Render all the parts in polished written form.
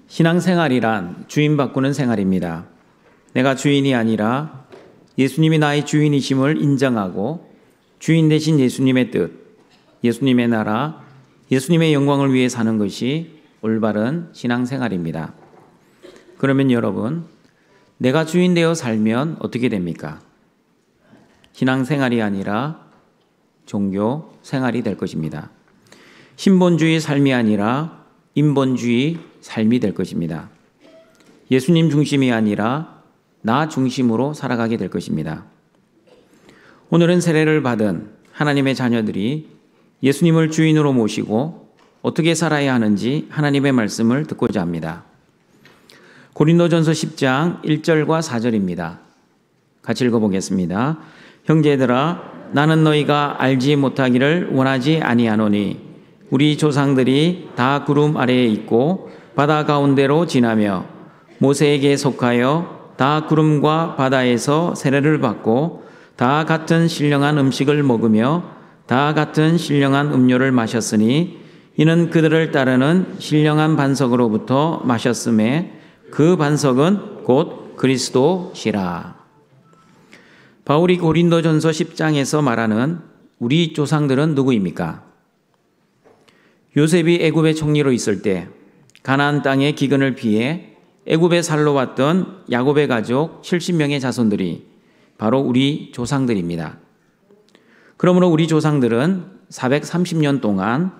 신앙생활이란 주인 바꾸는 생활입니다. 내가 주인이 아니라 예수님이 나의 주인이심을 인정하고 주인 되신 예수님의 뜻, 예수님의 나라, 예수님의 영광을 위해 사는 것이 올바른 신앙생활입니다. 그러면 여러분, 내가 주인 되어 살면 어떻게 됩니까? 신앙생활이 아니라 종교 생활이 될 것입니다. 신본주의 삶이 아니라 인본주의 삶이 될 것입니다. 예수님 중심이 아니라 나 중심으로 살아가게 될 것입니다. 오늘은 세례를 받은 하나님의 자녀들이 예수님을 주인으로 모시고 어떻게 살아야 하는지 하나님의 말씀을 듣고자 합니다. 고린도전서 10장 1절과 4절입니다. 같이 읽어보겠습니다. 형제들아, 나는 너희가 알지 못하기를 원하지 아니하노니 우리 조상들이 다 구름 아래에 있고 바다 가운데로 지나며 모세에게 속하여 다 구름과 바다에서 세례를 받고 다 같은 신령한 음식을 먹으며 다 같은 신령한 음료를 마셨으니 이는 그들을 따르는 신령한 반석으로부터 마셨음에 그 반석은 곧 그리스도시라. 바울이 고린도전서 10장에서 말하는 우리 조상들은 누구입니까? 요셉이 애굽의 총리로 있을 때 가나안 땅의 기근을 피해 애굽에 살러 왔던 야곱의 가족 70명의 자손들이 바로 우리 조상들입니다. 그러므로 우리 조상들은 430년 동안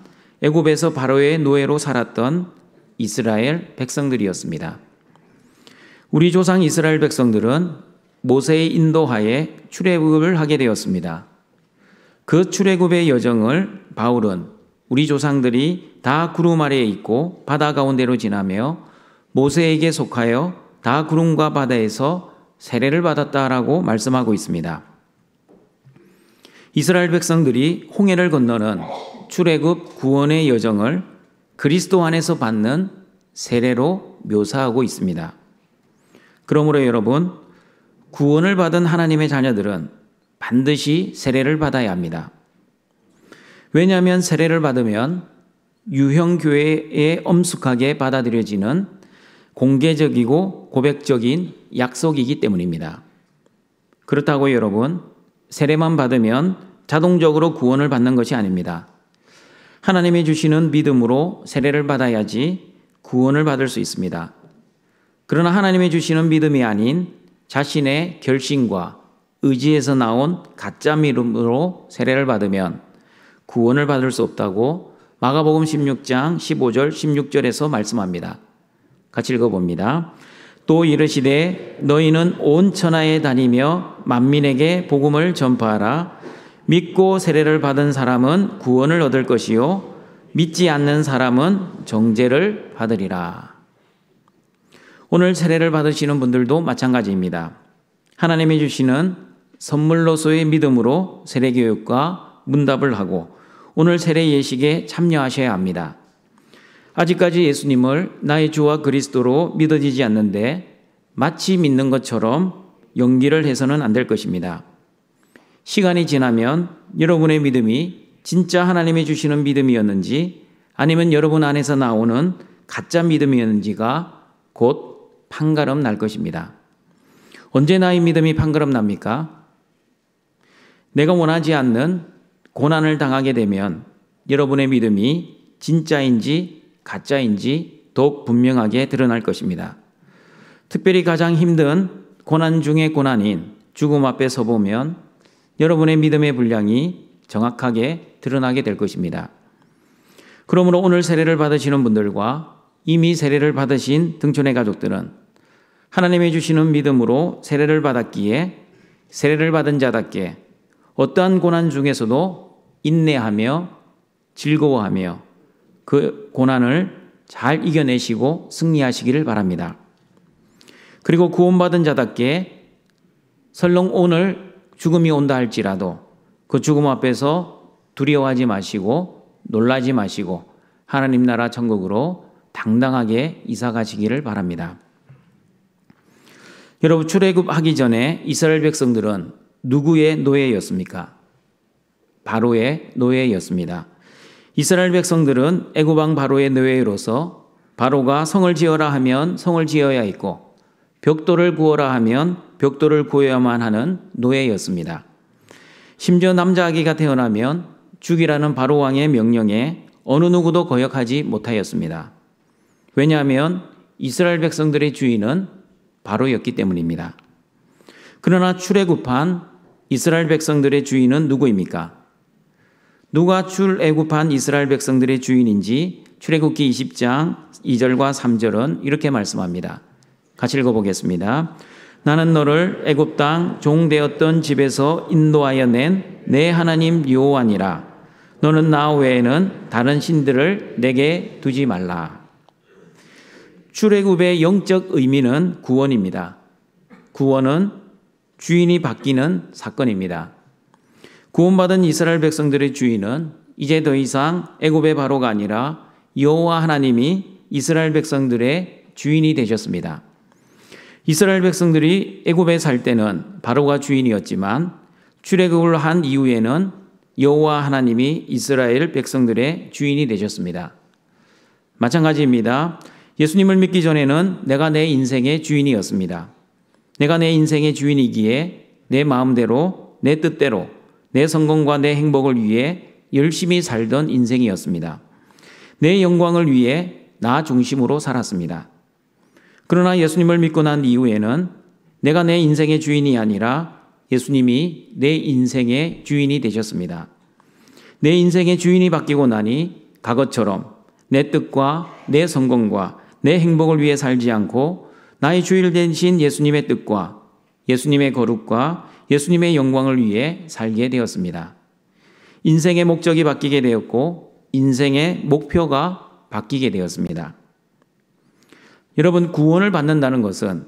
애굽에서 바로의 노예로 살았던 이스라엘 백성들이었습니다. 우리 조상 이스라엘 백성들은 모세의 인도하에 출애굽을 하게 되었습니다. 그 출애굽의 여정을 바울은 우리 조상들이 다 구름 아래에 있고 바다 가운데로 지나며 모세에게 속하여 다 구름과 바다에서 세례를 받았다라고 말씀하고 있습니다. 이스라엘 백성들이 홍해를 건너는 출애굽 구원의 여정을 그리스도 안에서 받는 세례로 묘사하고 있습니다. 그러므로 여러분, 구원을 받은 하나님의 자녀들은 반드시 세례를 받아야 합니다. 왜냐하면 세례를 받으면 유형교회에 엄숙하게 받아들여지는 공개적이고 고백적인 약속이기 때문입니다. 그렇다고 여러분, 세례만 받으면 자동적으로 구원을 받는 것이 아닙니다. 하나님이 주시는 믿음으로 세례를 받아야지 구원을 받을 수 있습니다. 그러나 하나님이 주시는 믿음이 아닌 자신의 결심과 의지에서 나온 가짜 믿음으로 세례를 받으면 구원을 받을 수 없다고 마가복음 16장 15절 16절에서 말씀합니다. 같이 읽어봅니다. 또 이르시되 너희는 온 천하에 다니며 만민에게 복음을 전파하라. 믿고 세례를 받은 사람은 구원을 얻을 것이요 믿지 않는 사람은 정죄를 받으리라. 오늘 세례를 받으시는 분들도 마찬가지입니다. 하나님이 주시는 선물로서의 믿음으로 세례교육과 문답을 하고 오늘 세례 예식에 참여하셔야 합니다. 아직까지 예수님을 나의 주와 그리스도로 믿어지지 않는데 마치 믿는 것처럼 연기를 해서는 안 될 것입니다. 시간이 지나면 여러분의 믿음이 진짜 하나님이 주시는 믿음이었는지 아니면 여러분 안에서 나오는 가짜 믿음이었는지가 곧 판가름 날 것입니다. 언제 나의 믿음이 판가름 납니까? 내가 원하지 않는 고난을 당하게 되면 여러분의 믿음이 진짜인지 가짜인지 더욱 분명하게 드러날 것입니다. 특별히 가장 힘든 고난 중의 고난인 죽음 앞에 서보면 여러분의 믿음의 분량이 정확하게 드러나게 될 것입니다. 그러므로 오늘 세례를 받으시는 분들과 이미 세례를 받으신 등촌의 가족들은 하나님이 주시는 믿음으로 세례를 받았기에 세례를 받은 자답게 어떠한 고난 중에서도 인내하며 즐거워하며 그 고난을 잘 이겨내시고 승리하시기를 바랍니다. 그리고 구원받은 자답게 설령 오늘 죽음이 온다 할지라도 그 죽음 앞에서 두려워하지 마시고 놀라지 마시고 하나님 나라 천국으로 당당하게 이사가시기를 바랍니다. 여러분, 출애굽하기 전에 이스라엘 백성들은 누구의 노예였습니까? 바로의 노예였습니다. 이스라엘 백성들은 애굽 왕 바로의 노예로서 바로가 성을 지어라 하면 성을 지어야 했고 벽돌을 구워라 하면 벽돌을 구워야만 하는 노예였습니다. 심지어 남자아기가 태어나면 죽이라는 바로 왕의 명령에 어느 누구도 거역하지 못하였습니다. 왜냐하면 이스라엘 백성들의 주인은 바로였기 때문입니다. 그러나 출애굽한 이스라엘 백성들의 주인은 누구입니까? 누가 출애굽한 이스라엘 백성들의 주인인지 출애굽기 20장 2절과 3절은 이렇게 말씀합니다. 같이 읽어보겠습니다. 나는 너를 애굽 땅 종되었던 집에서 인도하여 낸 내 하나님 여호와니라. 너는 나 외에는 다른 신들을 내게 두지 말라. 출애굽의 영적 의미는 구원입니다. 구원은 주인이 바뀌는 사건입니다. 구원받은 이스라엘 백성들의 주인은 이제 더 이상 애굽의 바로가 아니라 여호와 하나님이 이스라엘 백성들의 주인이 되셨습니다. 이스라엘 백성들이 애굽에 살 때는 바로가 주인이었지만 출애굽을 한 이후에는 여호와 하나님이 이스라엘 백성들의 주인이 되셨습니다. 마찬가지입니다. 예수님을 믿기 전에는 내가 내 인생의 주인이었습니다. 내가 내 인생의 주인이기에 내 마음대로, 내 뜻대로, 내 성공과 내 행복을 위해 열심히 살던 인생이었습니다. 내 영광을 위해 나 중심으로 살았습니다. 그러나 예수님을 믿고 난 이후에는 내가 내 인생의 주인이 아니라 예수님이 내 인생의 주인이 되셨습니다. 내 인생의 주인이 바뀌고 나니 과거처럼 내 뜻과 내 성공과 내 행복을 위해 살지 않고 나의 주인 되신 예수님의 뜻과 예수님의 거룩과 예수님의 영광을 위해 살게 되었습니다. 인생의 목적이 바뀌게 되었고 인생의 목표가 바뀌게 되었습니다. 여러분, 구원을 받는다는 것은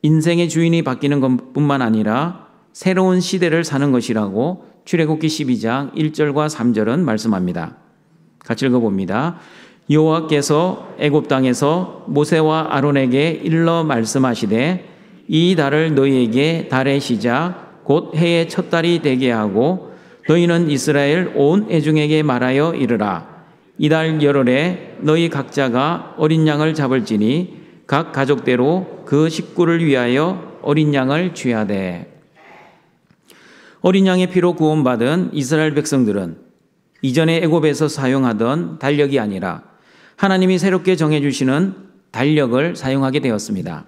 인생의 주인이 바뀌는 것뿐만 아니라 새로운 시대를 사는 것이라고 출애굽기 12장 1절과 3절은 말씀합니다. 같이 읽어봅니다. 여호와께서 애굽 땅에서 모세와 아론에게 일러 말씀하시되 이 달을 너희에게 달의 시작 곧 해의 첫 달이 되게 하고 너희는 이스라엘 온 회중에게 말하여 이르라. 이달 열흘에 너희 각자가 어린 양을 잡을지니 각 가족대로 그 식구를 위하여 어린 양을 취하되. 어린 양의 피로 구원받은 이스라엘 백성들은 이전에 애굽에서 사용하던 달력이 아니라 하나님이 새롭게 정해주시는 달력을 사용하게 되었습니다.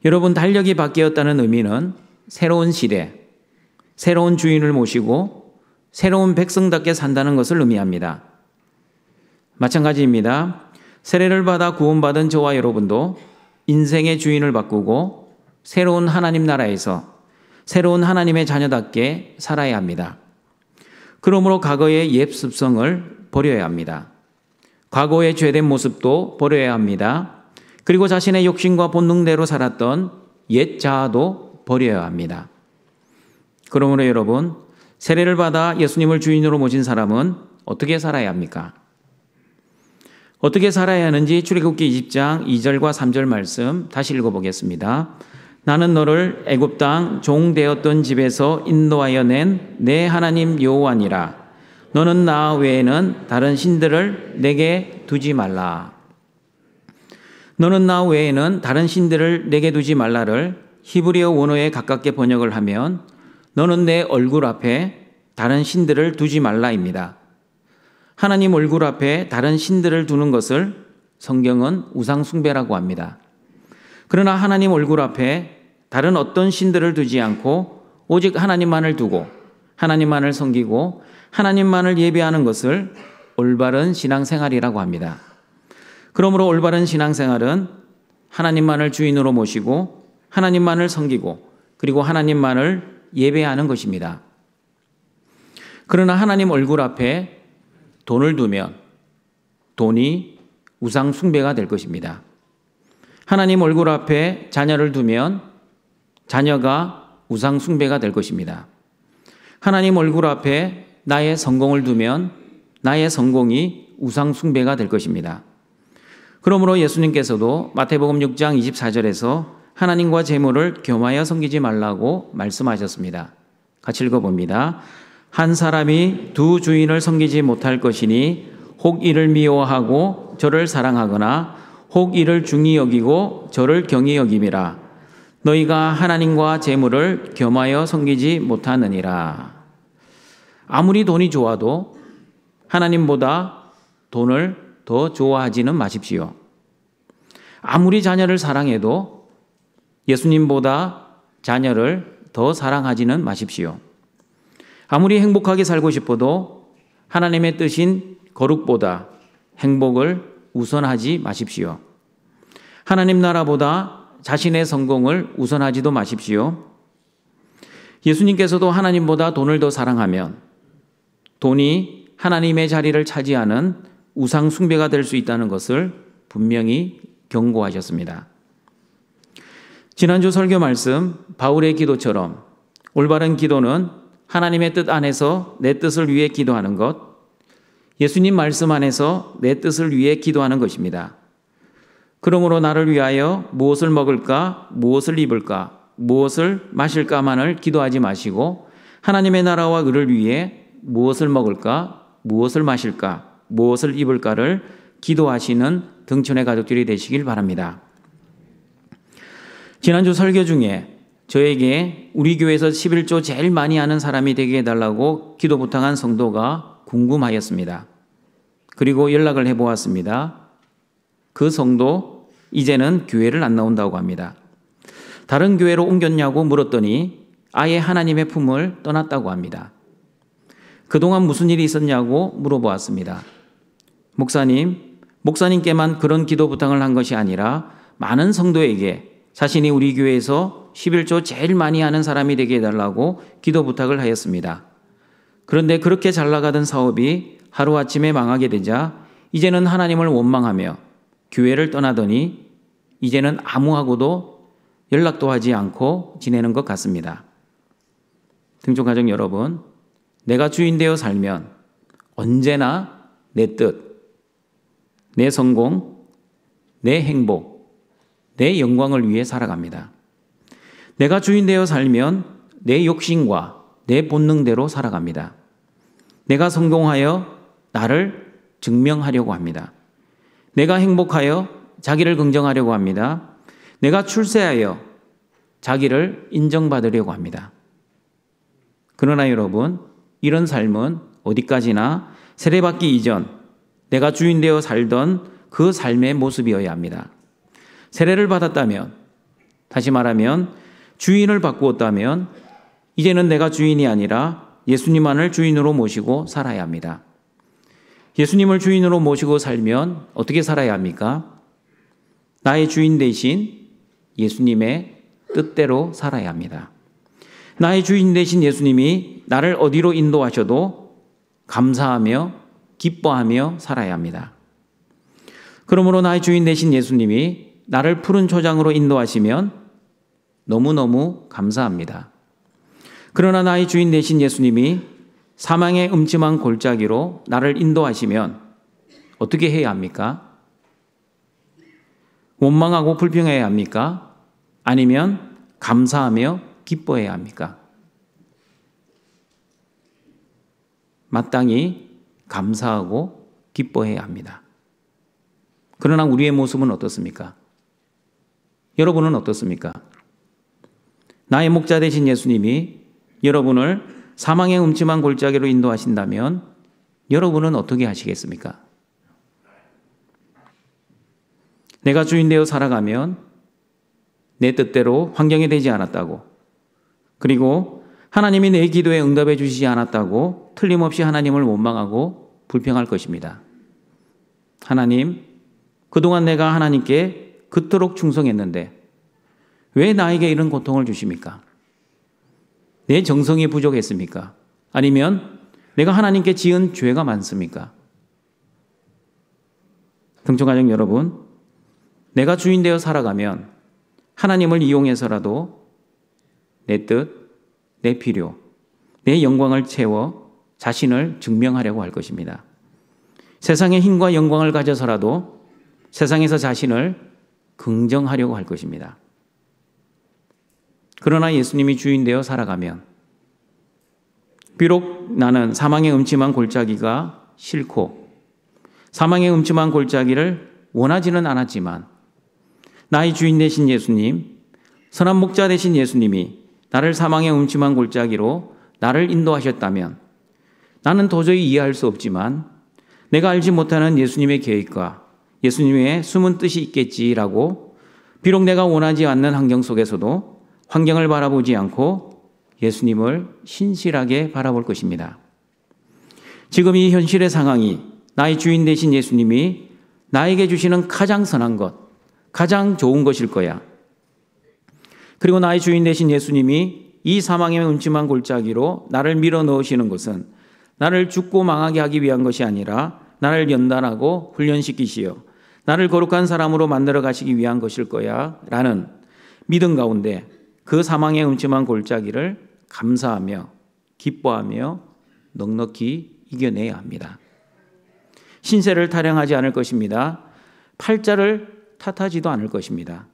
여러분, 달력이 바뀌었다는 의미는 새로운 시대, 새로운 주인을 모시고 새로운 백성답게 산다는 것을 의미합니다. 마찬가지입니다. 세례를 받아 구원받은 저와 여러분도 인생의 주인을 바꾸고 새로운 하나님 나라에서 새로운 하나님의 자녀답게 살아야 합니다. 그러므로 과거의 옛 습성을 버려야 합니다. 과거의 죄된 모습도 버려야 합니다. 그리고 자신의 욕심과 본능대로 살았던 옛 자아도 버려야 합니다. 그러므로 여러분, 세례를 받아 예수님을 주인으로 모신 사람은 어떻게 살아야 합니까? 어떻게 살아야 하는지 출애굽기 20장 2절과 3절 말씀 다시 읽어보겠습니다. 나는 너를 애굽 땅 종 되었던 집에서 인도하여 낸 내 하나님 여호와니라. 너는 나 외에는 다른 신들을 내게 두지 말라. 너는 나 외에는 다른 신들을 내게 두지 말라를 히브리어 원어에 가깝게 번역을 하면 너는 내 얼굴 앞에 다른 신들을 두지 말라입니다. 하나님 얼굴 앞에 다른 신들을 두는 것을 성경은 우상 숭배라고 합니다. 그러나 하나님 얼굴 앞에 다른 어떤 신들을 두지 않고 오직 하나님만을 두고 하나님만을 섬기고 하나님만을 예배하는 것을 올바른 신앙생활이라고 합니다. 그러므로 올바른 신앙생활은 하나님만을 주인으로 모시고 하나님만을 섬기고 그리고 하나님만을 예배하는 것입니다. 그러나 하나님 얼굴 앞에 돈을 두면 돈이 우상 숭배가 될 것입니다. 하나님 얼굴 앞에 자녀를 두면 자녀가 우상 숭배가 될 것입니다. 하나님 얼굴 앞에 나의 성공을 두면 나의 성공이 우상 숭배가 될 것입니다. 그러므로 예수님께서도 마태복음 6장 24절에서 하나님과 재물을 겸하여 섬기지 말라고 말씀하셨습니다. 같이 읽어봅니다. 한 사람이 두 주인을 섬기지 못할 것이니 혹 이를 미워하고 여기고 저를 사랑하거나 혹 이를 중히 여기고 저를 경히 여김이라. 너희가 하나님과 재물을 겸하여 섬기지 못하느니라. 아무리 돈이 좋아도 하나님보다 돈을 더 좋아하지는 마십시오. 아무리 자녀를 사랑해도 예수님보다 자녀를 더 사랑하지는 마십시오. 아무리 행복하게 살고 싶어도 하나님의 뜻인 거룩보다 행복을 우선하지 마십시오. 하나님 나라보다 자신의 성공을 우선하지도 마십시오. 예수님께서도 하나님보다 돈을 더 사랑하면 돈이 하나님의 자리를 차지하는 우상 숭배가 될 수 있다는 것을 분명히 경고하셨습니다. 지난주 설교 말씀 바울의 기도처럼 올바른 기도는 하나님의 뜻 안에서 내 뜻을 위해 기도하는 것, 예수님 말씀 안에서 내 뜻을 위해 기도하는 것입니다. 그러므로 나를 위하여 무엇을 먹을까, 무엇을 입을까, 무엇을 마실까만을 기도하지 마시고 하나님의 나라와 의를 위해 무엇을 먹을까, 무엇을 마실까, 무엇을 입을까를 기도하시는 등촌의 가족들이 되시길 바랍니다. 지난주 설교 중에 저에게 우리 교회에서 11조 제일 많이 하는 사람이 되게 해달라고 기도 부탁한 성도가 궁금하였습니다. 그리고 연락을 해보았습니다. 그 성도 이제는 교회를 안 나온다고 합니다. 다른 교회로 옮겼냐고 물었더니 아예 하나님의 품을 떠났다고 합니다. 그동안 무슨 일이 있었냐고 물어보았습니다. 목사님께만 그런 기도 부탁을 한 것이 아니라 많은 성도에게 자신이 우리 교회에서 11조 제일 많이 하는 사람이 되게 해달라고 기도 부탁을 하였습니다. 그런데 그렇게 잘 나가던 사업이 하루아침에 망하게 되자 이제는 하나님을 원망하며 교회를 떠나더니 이제는 아무하고도 연락도 하지 않고 지내는 것 같습니다. 등촌가족 여러분, 내가 주인 되어 살면 언제나 내 뜻, 내 성공, 내 행복, 내 영광을 위해 살아갑니다. 내가 주인 되어 살면 내 욕심과 내 본능대로 살아갑니다. 내가 성공하여 나를 증명하려고 합니다. 내가 행복하여 자기를 긍정하려고 합니다. 내가 출세하여 자기를 인정받으려고 합니다. 그러나 여러분, 이런 삶은 어디까지나 세례받기 이전 내가 주인 되어 살던 그 삶의 모습이어야 합니다. 세례를 받았다면, 다시 말하면 주인을 바꾸었다면 이제는 내가 주인이 아니라 예수님만을 주인으로 모시고 살아야 합니다. 예수님을 주인으로 모시고 살면 어떻게 살아야 합니까? 나의 주인 대신 예수님의 뜻대로 살아야 합니다. 나의 주인 대신 예수님이 나를 어디로 인도하셔도 감사하며 기뻐하며 살아야 합니다. 그러므로 나의 주인 대신 예수님이 나를 푸른 초장으로 인도하시면 너무너무 감사합니다. 그러나 나의 주인 되신 예수님이 사망의 음침한 골짜기로 나를 인도하시면 어떻게 해야 합니까? 원망하고 불평해야 합니까? 아니면 감사하며 기뻐해야 합니까? 마땅히 감사하고 기뻐해야 합니다. 그러나 우리의 모습은 어떻습니까? 여러분은 어떻습니까? 나의 목자 되신 예수님이 여러분을 사망의 음침한 골짜기로 인도하신다면 여러분은 어떻게 하시겠습니까? 내가 주인 되어 살아가면 내 뜻대로 환경이 되지 않았다고, 그리고 하나님이 내 기도에 응답해 주시지 않았다고 틀림없이 하나님을 원망하고 불평할 것입니다. 하나님, 그동안 내가 하나님께 그토록 충성했는데 왜 나에게 이런 고통을 주십니까? 내 정성이 부족했습니까? 아니면 내가 하나님께 지은 죄가 많습니까? 등촌가족 여러분, 내가 주인 되어 살아가면 하나님을 이용해서라도 내 뜻, 내 필요, 내 영광을 채워 자신을 증명하려고 할 것입니다. 세상의 힘과 영광을 가져서라도 세상에서 자신을 긍정하려고 할 것입니다. 그러나 예수님이 주인 되어 살아가면 비록 나는 사망의 음침한 골짜기가 싫고 사망의 음침한 골짜기를 원하지는 않았지만 나의 주인 되신 예수님, 선한 목자 되신 예수님이 나를 사망의 음침한 골짜기로 나를 인도하셨다면 나는 도저히 이해할 수 없지만 내가 알지 못하는 예수님의 계획과 예수님의 숨은 뜻이 있겠지라고 비록 내가 원하지 않는 환경 속에서도 환경을 바라보지 않고 예수님을 신실하게 바라볼 것입니다. 지금 이 현실의 상황이 나의 주인 되신 예수님이 나에게 주시는 가장 선한 것, 가장 좋은 것일 거야. 그리고 나의 주인 되신 예수님이 이 사망의 음침한 골짜기로 나를 밀어 넣으시는 것은 나를 죽고 망하게 하기 위한 것이 아니라 나를 연단하고 훈련시키시어 나를 거룩한 사람으로 만들어 가시기 위한 것일 거야 라는 믿음 가운데 그 사망의 음침한 골짜기를 감사하며 기뻐하며 넉넉히 이겨내야 합니다. 신세를 타령하지 않을 것입니다. 팔자를 탓하지도 않을 것입니다.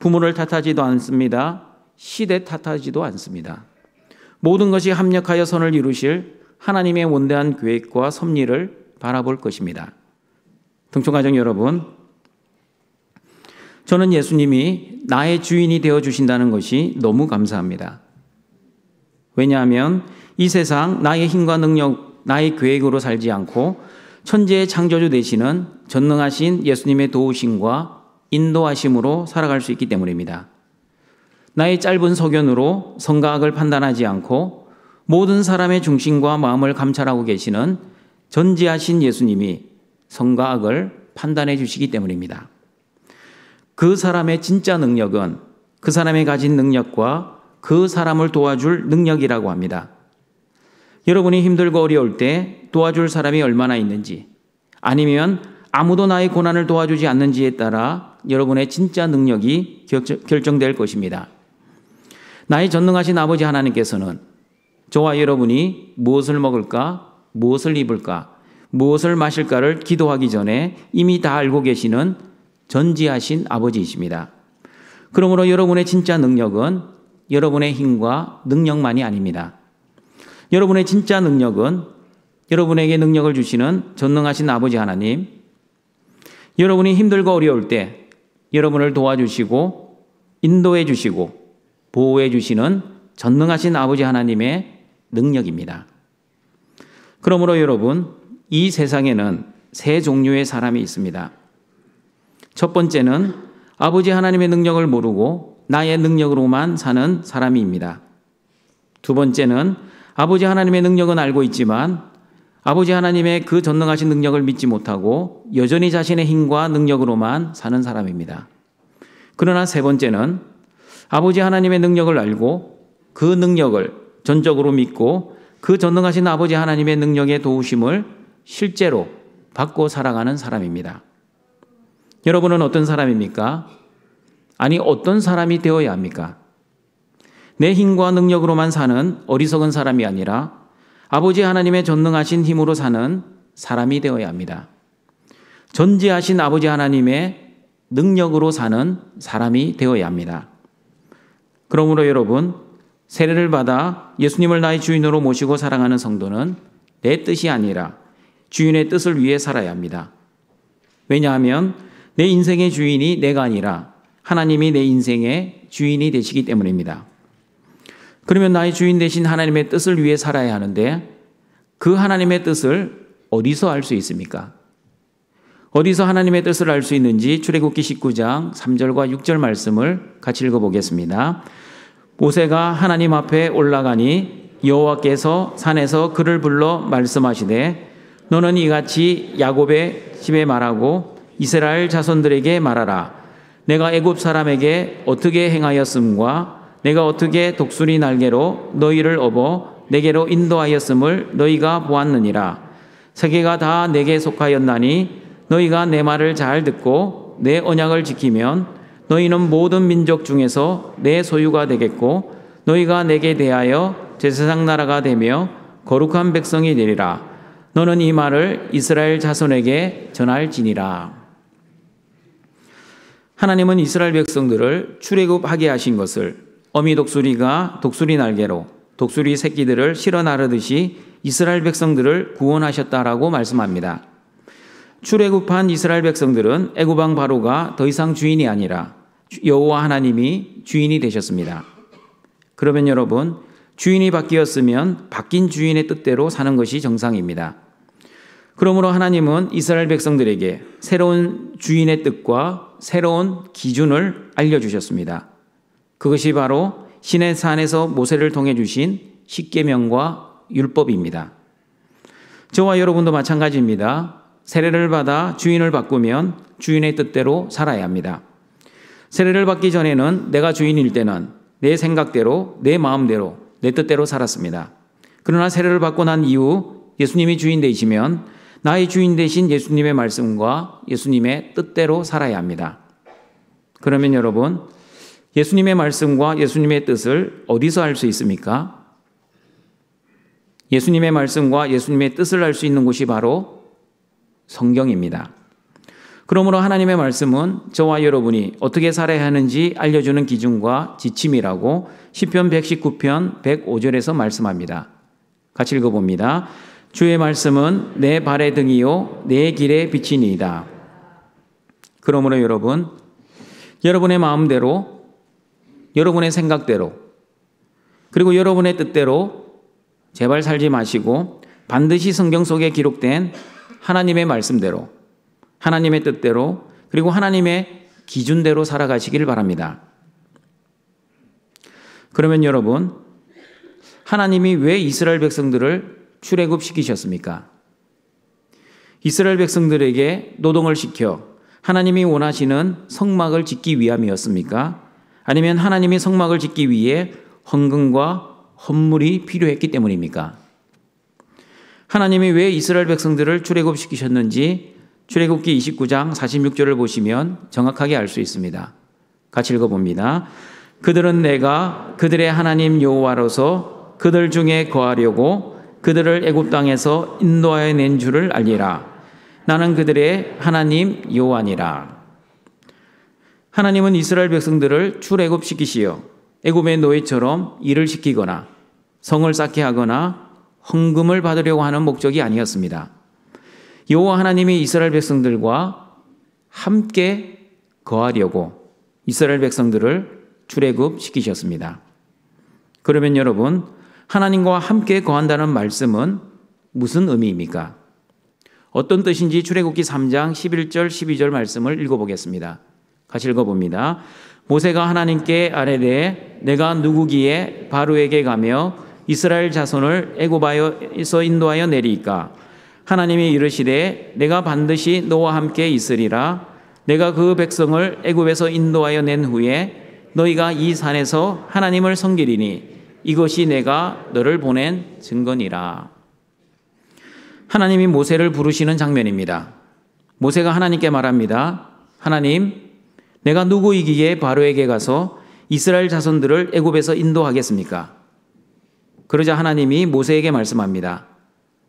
부모를 탓하지도 않습니다. 시대 탓하지도 않습니다. 모든 것이 합력하여 선을 이루실 하나님의 원대한 계획과 섭리를 바라볼 것입니다. 등촌가정 여러분, 저는 예수님이 나의 주인이 되어 주신다는 것이 너무 감사합니다. 왜냐하면 이 세상 나의 힘과 능력, 나의 계획으로 살지 않고 천지의 창조주 되시는 전능하신 예수님의 도우심과 인도하심으로 살아갈 수 있기 때문입니다. 나의 짧은 소견으로 선과 악을 판단하지 않고 모든 사람의 중심과 마음을 감찰하고 계시는 전지하신 예수님이 선과 악을 판단해 주시기 때문입니다. 그 사람의 진짜 능력은 그 사람이 가진 능력과 그 사람을 도와줄 능력이라고 합니다. 여러분이 힘들고 어려울 때 도와줄 사람이 얼마나 있는지, 아니면 아무도 나의 고난을 도와주지 않는지에 따라 여러분의 진짜 능력이 결정될 것입니다. 나의 전능하신 아버지 하나님께서는 저와 여러분이 무엇을 먹을까, 무엇을 입을까, 무엇을 마실까를 기도하기 전에 이미 다 알고 계시는 전지하신 아버지이십니다. 그러므로 여러분의 진짜 능력은 여러분의 힘과 능력만이 아닙니다. 여러분의 진짜 능력은 여러분에게 능력을 주시는 전능하신 아버지 하나님, 여러분이 힘들고 어려울 때 여러분을 도와주시고 인도해 주시고 보호해 주시는 전능하신 아버지 하나님의 능력입니다. 그러므로 여러분, 이 세상에는 세 종류의 사람이 있습니다. 첫 번째는 아버지 하나님의 능력을 모르고 나의 능력으로만 사는 사람입니다. 두 번째는 아버지 하나님의 능력은 알고 있지만 아버지 하나님의 그 전능하신 능력을 믿지 못하고 여전히 자신의 힘과 능력으로만 사는 사람입니다. 그러나 세 번째는 아버지 하나님의 능력을 알고 그 능력을 전적으로 믿고 그 전능하신 아버지 하나님의 능력의 도우심을 실제로 받고 살아가는 사람입니다. 여러분은 어떤 사람입니까? 아니, 어떤 사람이 되어야 합니까? 내 힘과 능력으로만 사는 어리석은 사람이 아니라 아버지 하나님의 전능하신 힘으로 사는 사람이 되어야 합니다. 전지하신 아버지 하나님의 능력으로 사는 사람이 되어야 합니다. 그러므로 여러분, 세례를 받아 예수님을 나의 주인으로 모시고 사랑하는 성도는 내 뜻이 아니라 주인의 뜻을 위해 살아야 합니다. 왜냐하면 내 인생의 주인이 내가 아니라 하나님이 내 인생의 주인이 되시기 때문입니다. 그러면 나의 주인 되신 하나님의 뜻을 위해 살아야 하는데 그 하나님의 뜻을 어디서 알 수 있습니까? 어디서 하나님의 뜻을 알 수 있는지 출애굽기 19장 3절과 6절 말씀을 같이 읽어보겠습니다. 모세가 하나님 앞에 올라가니 여호와께서 산에서 그를 불러 말씀하시되 너는 이같이 야곱의 집에 말하고 이스라엘 자손들에게 말하라. 내가 애굽 사람에게 어떻게 행하였음과 내가 어떻게 독수리 날개로 너희를 업어 내게로 인도하였음을 너희가 보았느니라. 세계가 다 내게 속하였나니 너희가 내 말을 잘 듣고 내 언약을 지키면 너희는 모든 민족 중에서 내 소유가 되겠고 너희가 내게 대하여 제사장 나라가 되며 거룩한 백성이 되리라. 너는 이 말을 이스라엘 자손에게 전할지니라. 하나님은 이스라엘 백성들을 출애굽하게 하신 것을 어미 독수리가 독수리 날개로 독수리 새끼들을 실어 나르듯이 이스라엘 백성들을 구원하셨다라고 말씀합니다. 출애굽한 이스라엘 백성들은 애굽 왕 바로가 더 이상 주인이 아니라 여호와 하나님이 주인이 되셨습니다. 그러면 여러분, 주인이 바뀌었으면 바뀐 주인의 뜻대로 사는 것이 정상입니다. 그러므로 하나님은 이스라엘 백성들에게 새로운 주인의 뜻과 새로운 기준을 알려주셨습니다. 그것이 바로 시내산에서 모세를 통해 주신 십계명과 율법입니다. 저와 여러분도 마찬가지입니다. 세례를 받아 주인을 바꾸면 주인의 뜻대로 살아야 합니다. 세례를 받기 전에는 내가 주인일 때는 내 생각대로, 내 마음대로, 내 뜻대로 살았습니다. 그러나 세례를 받고 난 이후 예수님이 주인 되시면 나의 주인 되신 예수님의 말씀과 예수님의 뜻대로 살아야 합니다. 그러면 여러분, 예수님의 말씀과 예수님의 뜻을 어디서 알 수 있습니까? 예수님의 말씀과 예수님의 뜻을 알 수 있는 곳이 바로 성경입니다. 그러므로 하나님의 말씀은 저와 여러분이 어떻게 살아야 하는지 알려주는 기준과 지침이라고 시편 119편 105절에서 말씀합니다. 같이 읽어봅니다. 주의 말씀은 내 발의 등이요 내 길의 빛이니이다. 그러므로 여러분, 여러분의 마음대로, 여러분의 생각대로, 그리고 여러분의 뜻대로 제발 살지 마시고 반드시 성경 속에 기록된 하나님의 말씀대로, 하나님의 뜻대로, 그리고 하나님의 기준대로 살아가시기를 바랍니다. 그러면 여러분, 하나님이 왜 이스라엘 백성들을 출애굽시키셨습니까? 이스라엘 백성들에게 노동을 시켜 하나님이 원하시는 성막을 짓기 위함이었습니까? 아니면 하나님이 성막을 짓기 위해 헌금과 헌물이 필요했기 때문입니까? 하나님이 왜 이스라엘 백성들을 출애굽시키셨는지 출애굽기 29장 46절을 보시면 정확하게 알 수 있습니다. 같이 읽어봅니다. 그들은 내가 그들의 하나님 여호와로서 그들 중에 거하려고 그들을 애굽 땅에서 인도하여 낸 줄을 알리라. 나는 그들의 하나님 여호와니라. 하나님은 이스라엘 백성들을 출애굽시키시어 애굽의 노예처럼 일을 시키거나 성을 쌓게 하거나 헌금을 받으려고 하는 목적이 아니었습니다. 여호와 하나님이 이스라엘 백성들과 함께 거하려고 이스라엘 백성들을 출애굽시키셨습니다. 그러면 여러분, 하나님과 함께 거한다는 말씀은 무슨 의미입니까? 어떤 뜻인지 출애굽기 3장 11절 12절 말씀을 읽어보겠습니다. 같이 읽어봅니다. 모세가 하나님께 아뢰되 내가 누구기에 바로에게 가며 이스라엘 자손을 애굽에서 인도하여 내리이까? 하나님이 이르시되 내가 반드시 너와 함께 있으리라. 내가 그 백성을 애굽에서 인도하여 낸 후에 너희가 이 산에서 하나님을 섬기리니 이것이 내가 너를 보낸 증거니라. 하나님이 모세를 부르시는 장면입니다. 모세가 하나님께 말합니다. 하나님, 내가 누구이기에 바로에게 가서 이스라엘 자손들을 애굽에서 인도하겠습니까? 그러자 하나님이 모세에게 말씀합니다.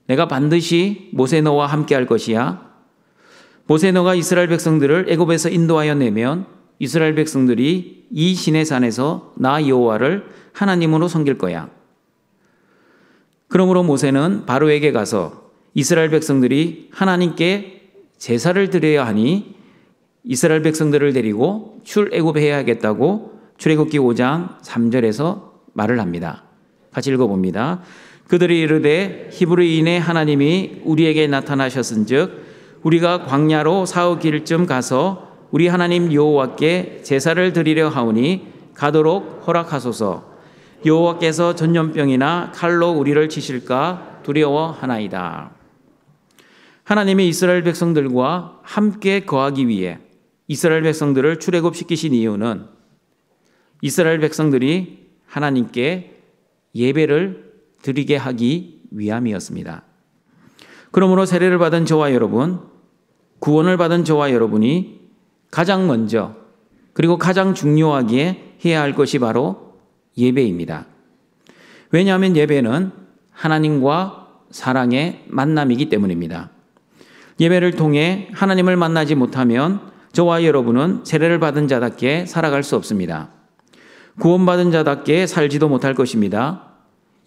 내가 반드시 모세 너와 함께 할 것이야. 모세 너가 이스라엘 백성들을 애굽에서 인도하여 내면 이스라엘 백성들이 이 시내산에서 나 여호와를 하나님으로 섬길 거야. 그러므로 모세는 바로에게 가서 이스라엘 백성들이 하나님께 제사를 드려야 하니 이스라엘 백성들을 데리고 출애굽해야겠다고 출애굽기 5장 3절에서 말을 합니다. 같이 읽어봅니다. 그들이 이르되 히브리인의 하나님이 우리에게 나타나셨은즉 우리가 광야로 사흘 길쯤 가서 우리 하나님 여호와께 제사를 드리려 하오니 가도록 허락하소서. 여호와께서 전염병이나 칼로 우리를 치실까 두려워하나이다. 하나님이 이스라엘 백성들과 함께 거하기 위해 이스라엘 백성들을 출애굽시키신 이유는 이스라엘 백성들이 하나님께 예배를 드리게 하기 위함이었습니다. 그러므로 세례를 받은 저와 여러분, 구원을 받은 저와 여러분이 가장 먼저 그리고 가장 중요하게 해야 할 것이 바로 예배입니다. 왜냐하면 예배는 하나님과 사랑의 만남이기 때문입니다. 예배를 통해 하나님을 만나지 못하면 저와 여러분은 세례를 받은 자답게 살아갈 수 없습니다. 구원받은 자답게 살지도 못할 것입니다.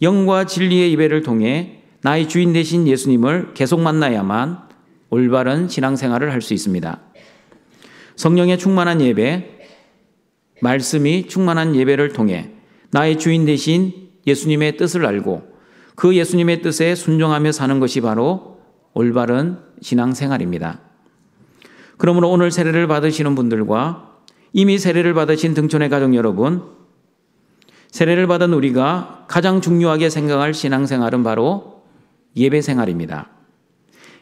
영과 진리의 예배를 통해 나의 주인 되신 예수님을 계속 만나야만 올바른 신앙생활을 할 수 있습니다. 성령의 충만한 예배, 말씀이 충만한 예배를 통해 나의 주인 되신 예수님의 뜻을 알고 그 예수님의 뜻에 순종하며 사는 것이 바로 올바른 신앙생활입니다. 그러므로 오늘 세례를 받으시는 분들과 이미 세례를 받으신 등촌의 가족 여러분, 세례를 받은 우리가 가장 중요하게 생각할 신앙생활은 바로 예배생활입니다.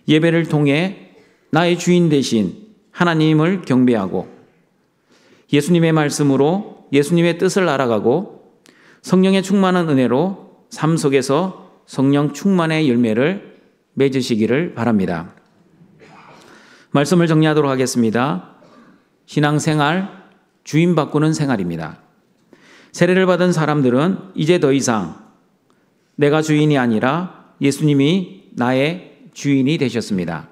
예배를 통해 나의 주인 되신 하나님을 경배하고 예수님의 말씀으로 예수님의 뜻을 알아가고 성령의 충만한 은혜로 삶 속에서 성령 충만의 열매를 맺으시기를 바랍니다. 말씀을 정리하도록 하겠습니다. 신앙생활, 주인 바꾸는 생활입니다. 세례를 받은 사람들은 이제 더 이상 내가 주인이 아니라 예수님이 나의 주인이 되셨습니다.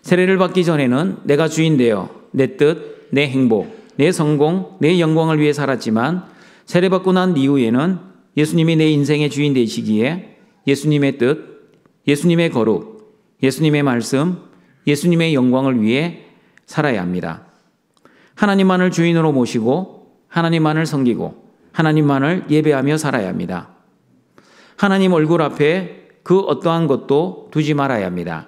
세례를 받기 전에는 내가 주인 되어 내 뜻, 내 행복, 내 성공, 내 영광을 위해 살았지만 세례받고 난 이후에는 예수님이 내 인생의 주인 되시기에 예수님의 뜻, 예수님의 거룩, 예수님의 말씀, 예수님의 영광을 위해 살아야 합니다. 하나님만을 주인으로 모시고 하나님만을 섬기고 하나님만을 예배하며 살아야 합니다. 하나님 얼굴 앞에 그 어떠한 것도 두지 말아야 합니다.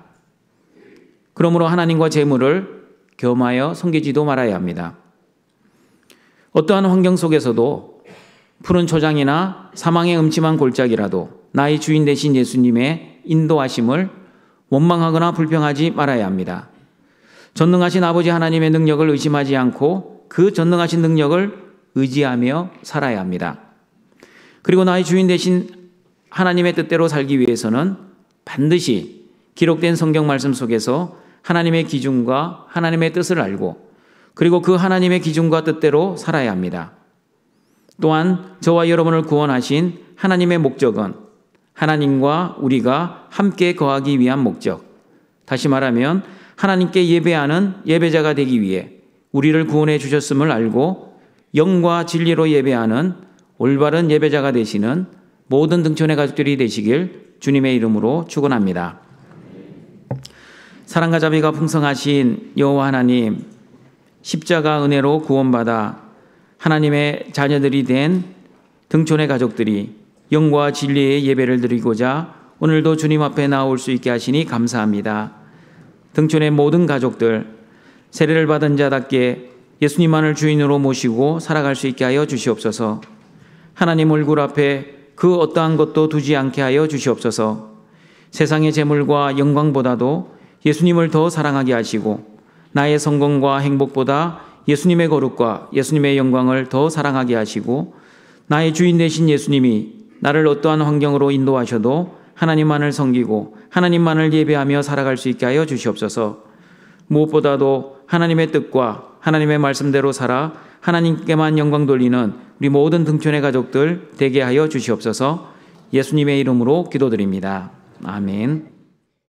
그러므로 하나님과 재물을 겸하여 섬기지도 말아야 합니다. 어떠한 환경 속에서도 푸른 초장이나 사망의 음침한 골짜기라도 나의 주인 되신 예수님의 인도하심을 원망하거나 불평하지 말아야 합니다. 전능하신 아버지 하나님의 능력을 의심하지 않고 그 전능하신 능력을 의지하며 살아야 합니다. 그리고 나의 주인 되신 하나님의 뜻대로 살기 위해서는 반드시 기록된 성경 말씀 속에서 하나님의 기준과 하나님의 뜻을 알고 그리고 그 하나님의 기준과 뜻대로 살아야 합니다. 또한 저와 여러분을 구원하신 하나님의 목적은 하나님과 우리가 함께 거하기 위한 목적, 다시 말하면 하나님께 예배하는 예배자가 되기 위해 우리를 구원해 주셨음을 알고 영과 진리로 예배하는 올바른 예배자가 되시는 모든 등촌의 가족들이 되시길 주님의 이름으로 축원합니다. 사랑과 자비가 풍성하신 여호와 하나님, 십자가 은혜로 구원받아 하나님의 자녀들이 된 등촌의 가족들이 영과 진리의 예배를 드리고자 오늘도 주님 앞에 나올 수 있게 하시니 감사합니다. 등촌의 모든 가족들, 세례를 받은 자답게 예수님만을 주인으로 모시고 살아갈 수 있게 하여 주시옵소서. 하나님 얼굴 앞에 그 어떠한 것도 두지 않게 하여 주시옵소서. 세상의 재물과 영광보다도 예수님을 더 사랑하게 하시고 나의 성공과 행복보다 예수님의 거룩과 예수님의 영광을 더 사랑하게 하시고 나의 주인 되신 예수님이 나를 어떠한 환경으로 인도하셔도 하나님만을 섬기고 하나님만을 예배하며 살아갈 수 있게 하여 주시옵소서. 무엇보다도 하나님의 뜻과 하나님의 말씀대로 살아 하나님께만 영광 돌리는 우리 모든 등촌의 가족들 되게 하여 주시옵소서. 예수님의 이름으로 기도드립니다. 아멘.